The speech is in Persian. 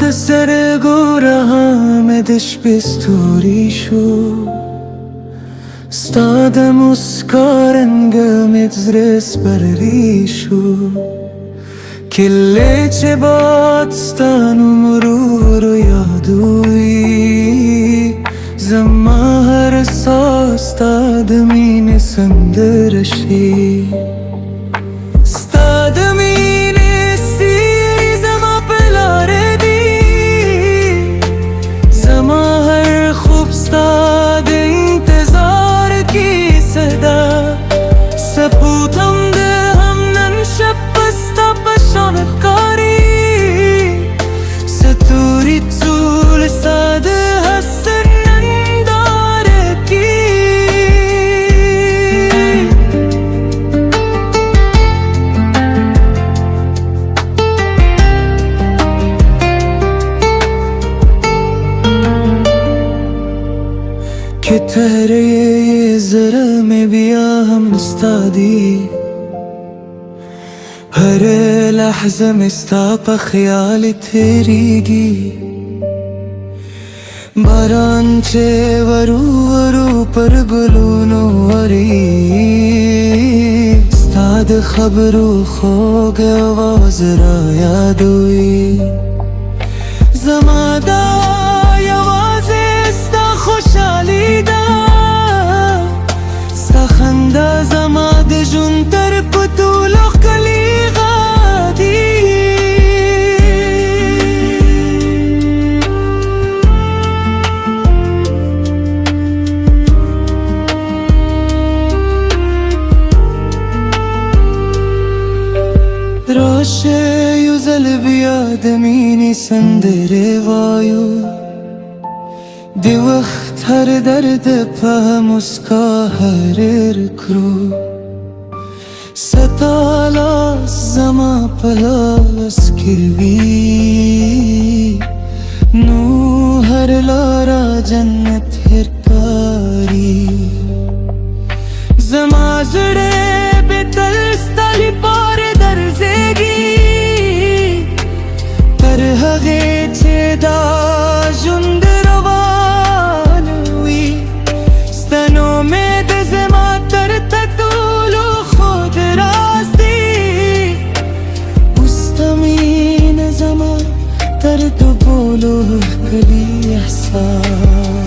د سترګو مې د شپې ستوري شو، ستا د موسکا رنګ مې د زړه سپرلی شو. کله چې باد ستا نوم ورو ورو یادوي، زما هر ساه ستا د مینې سندره شي. ستا د مینې سیوری زما په لاره دي، زما هر خوب ستا د انتظار کیسه ده. سپوتم د هم نن شب په ستا په شان ښکاري، ستوري ټول ستا د حسن ننداره کې. که تهره زره میں بیا ہم ستا دی، ہر لحظه میں ستا په خیال تیریږي. باران چې ورو ورو پر ګلونو وري، ستا د خبرو خوږ اواز را یادوي. زما دا یوازې ستا خوشحالي ده، ستا خندا زما د ژوند تر ټولو ښکلي غږ دی. راشه یو ځل بیا د مینې سندرې وایو، د وخت هر درد په مسکا هرېر کړو. ستا لاس زما په لاس کې وي، نو هر لاره جنت ښکاري. زما زړه به تل ستا لپاره درزېږي، تر هغې چې دا ژوند روان وي. ستا نوم د زما تر ټولو خوږ راز دی، اوس ستا مینه زما تر ټولو ښکلي احساس.